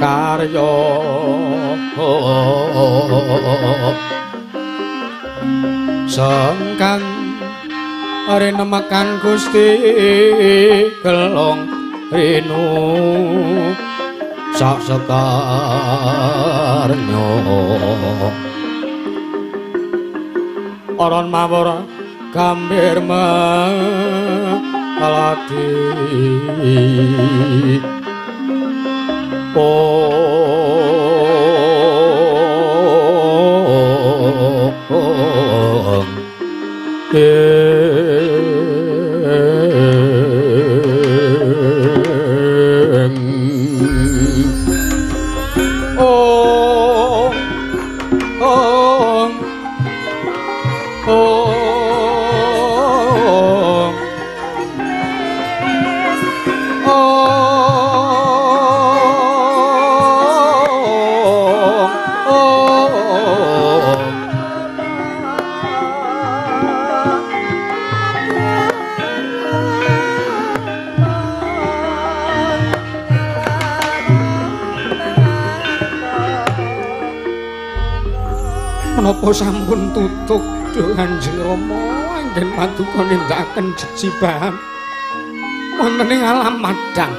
karya sengkang rinemekan Gusti gelong rinu sak sekarnya aran mawar gambir melati menapa sampun tutuk Kanjeng Rama anggen paduka nindakaken jejibahan wonten ing alam madang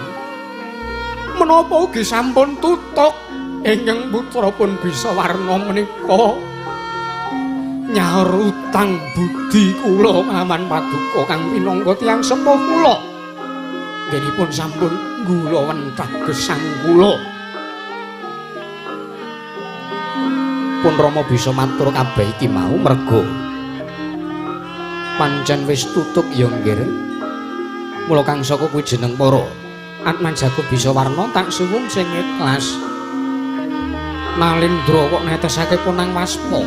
menapa ugi sampun tutuk ingkang putra pun bisa warna menika nyaur utang budi kula ngaman paduka kang pinangka tiyang sepuh kula nggih sampun nggula wentah gesang kula pun Rama bisa matur kabeh iki mau merga pancen wis tutuk ya nggih mula kang saka kuwi jeneng para Atmanjago bisa warna tak suwun sing ikhlas Nalindra kok netesake punang waspa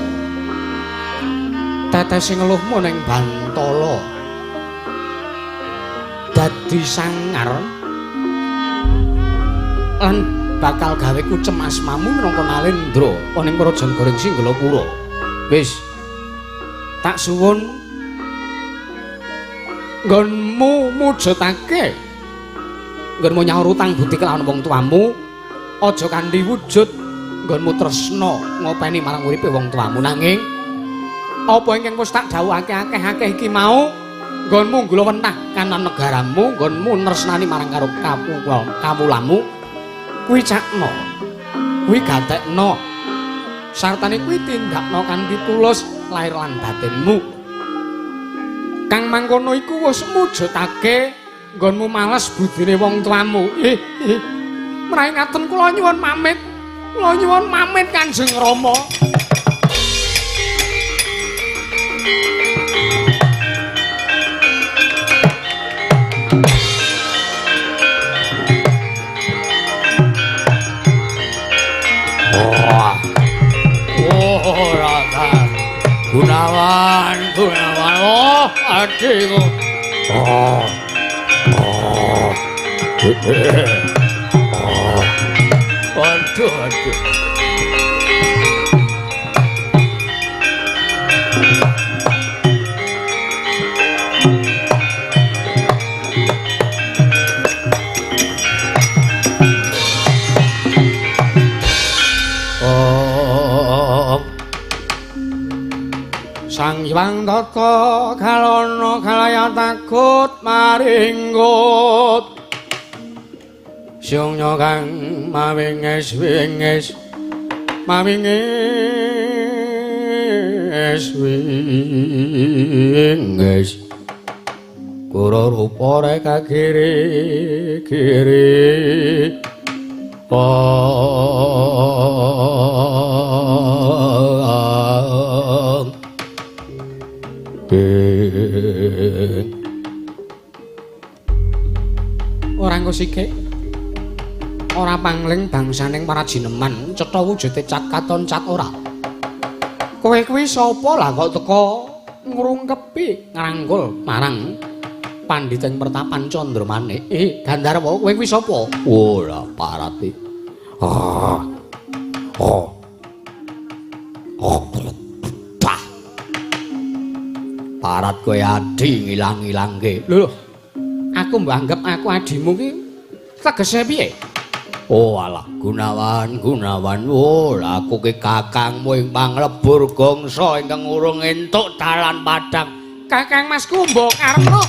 tetes sing ngeluhmu ning Bantala dadi sangar lan bakal gawe kucem asmamu minangka Nalindra ana ning Prajan Goreng Singgalapura wis tak suwun nggonmu mujudake nggonmu nyaur utang budi kelawan wong tuamu aja kanthi wujud nggonmu tresna ngopeni marang uripe wong tuamu nanging apa ingkang wis tak dawuhake akeh-akeh iki mau nggonmu nggula wentah kanan negaramu nggonmu nresnani marang karo kawulamu kuwi cakna kuwi gatekna sartane kuwi tindakna kanthi tulus lair lan batinmu kang mangkono iku wis mujudake nggonmu males budine wong tuamu menawi ngaten kula nyuwun pamit Kanjeng Rama Raka Gunawan oh adikku aduh Sang Hyang Tata kalana kalaya takut maringgut Sung kang mawinges wingis Kura rupa reka kiri Ora ngosike ora pangling bangsaning para jineman cetha wujude cat katon cat ora kowe kuwi sapa lah kok teka ngrungkepi ngrangkul marang pandhita ing pertapan Candramanik Gandharwa kowe kuwi sapa ora parati parat kowe adi ngilang-ilangke lho aku mbok anggap aku adimu ki tegese piye oh alah Gunawan aku ki kakangmu ing panglebur gongso ingkang urung entuk dalan padang kakang Mas Kumba Karna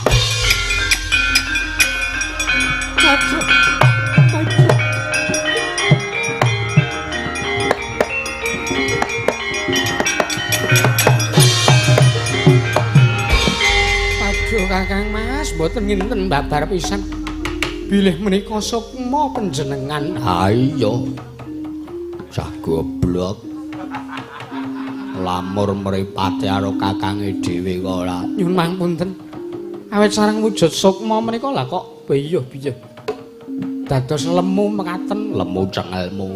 aduh Kakang Mas mboten nginten babar pisan bilih menika sukma panjenengan ha iya cah goblok lamur mripate karo kakange dhewe kok ora nyuwun pangapunten awet sareng wujud sukma menika lah kok biyuh dados lemu mekaten lemu cengelmu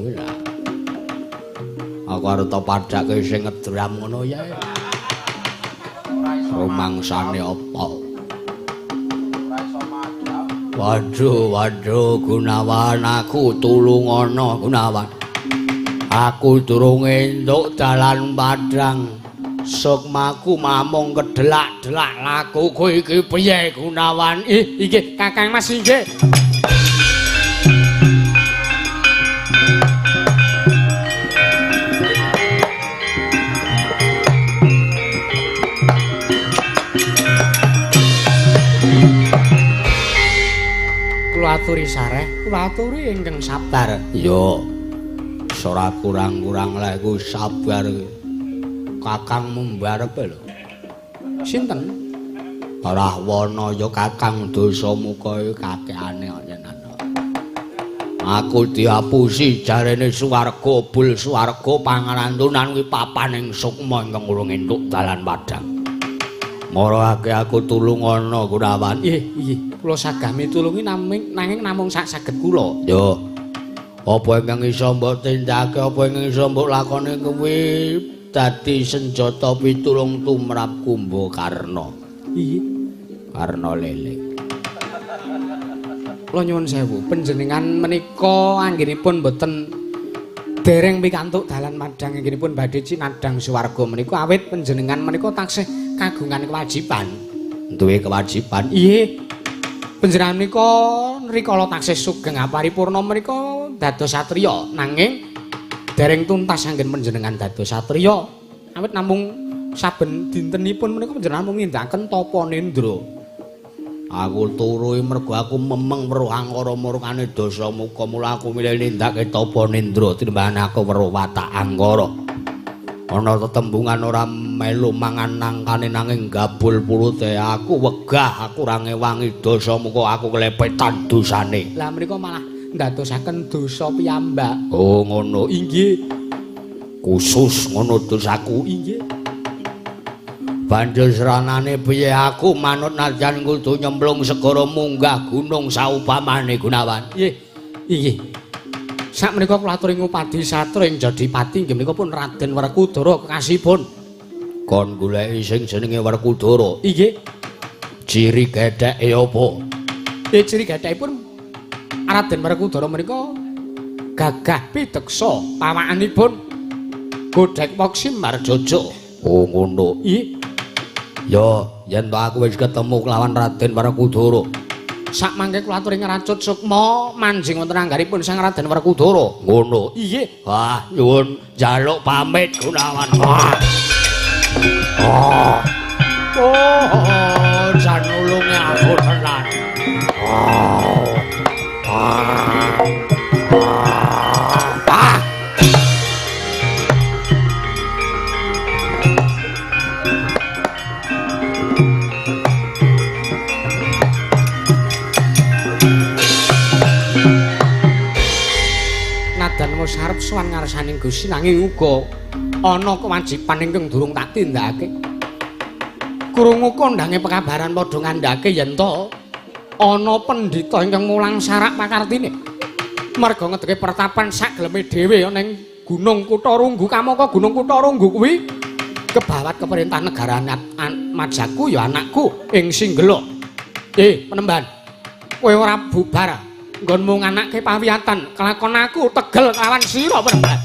aku arep to padhake sing ngedram ngono ya rumangsane apa Waduh Gunawan aku tulungono Gunawan aku durung entuk dalan padang sukmaku mamung kedelak-delak lakuku iki piye Gunawan iki Kakang Mas nggih aturi sareh, kula aturi ingkang sabar. Yo. Ora kurang-kurang lek iku sabar. Kakang mumbarepe lho. Sinten? Rahwana ya Kakang Dasamuka iki kakekane kok nyenan. Aku diapusi jarene swarga bul swarga pangarantunan kuwi papaning sukma ingkang urung entuk dalan padhang. Marake aku tulung ana Gunawan. Nggih, kula sagami tulungi nanging namung sak saged kula. Yo. Apa ingkang iso mbok tindakake apa ingkang iso mbok lakoni kuwi dadi senjata pitulung tumrap Kumbakarna. Nggih. Karna lele. Kula nyuwun sewu, panjenengan menika anggenipun boten dereng pikantuk dalan madhang anggenipun badhe cinadhang swarga menika awit panjenengan menika taksih kagungan kewajiban. Duwe kewajiban. Nggih. Panjenengan menika rikala taksih sugeng aparipurna menika dados satriya nanging dereng tuntas anggen panjenengan dados satriya awit namung saben dintenipun menika panjenengan mung nindakaken tapa nendra. Aku turu mergo aku memeng weruh angkara murkane Dasamuka mula aku milih nindakake tapa nendra tinimbang aku weruh watak angkara. Ana tetembungan ora melu mangan nangkane nanging gabul purute aku wegah aku ora ngewangi Dasamuka aku kelepetan dosane. Lah menika malah ndadosaken dosa piyambak. Oh ngono. Inggih. Khusus ngono dosaku. Inggih. Banjur seranane piye aku manut najan kudu nyemplung segara munggah gunung saupamane Gunawan. Nggih. Inggih. Sak menika kula aturi ngupadi satra ing Jodipati nggih menika pun Raden Werkudara kekasihipun. Kon goleki sing jenenge Werkudara. Inggih. Ciri getheke apa? Ciri gethekipun Raden Werkudara menika gagah pideksa pawakanipun godhek Weksim Marjaja. Oh ngono. Nggih. Ya, yen to aku wis ketemu kelawan Raden Werkudara. Sak mangke kula aturi ngracut sukma manjing wonten anggaripun Sang Raden Werkudara. Ngono. Inggih. Wah, nyuwun njaluk pamit Gunawan. Oh, jan nulunge aku tenan. Nadan wis arep sowan ngarsaning Gusti nanging uga ana kewajiban ingkang durung tak tindakake. Krungu kondange pekabaran padha ngandhake yen to ana pendhita ingkang mulang sarak pakartine. Merga ngedeke pertapan sak geleme dhewe ning Gunung Kutarunggu Kamaka Gunung Kutarunggu kuwi kebawat keperintah negarane Majaku ya anakku ing Singgela. Penemban. Kowe ora bubar. Nggonmu nganake pawiyatan kelakon aku tegel kelawan sira Penemban.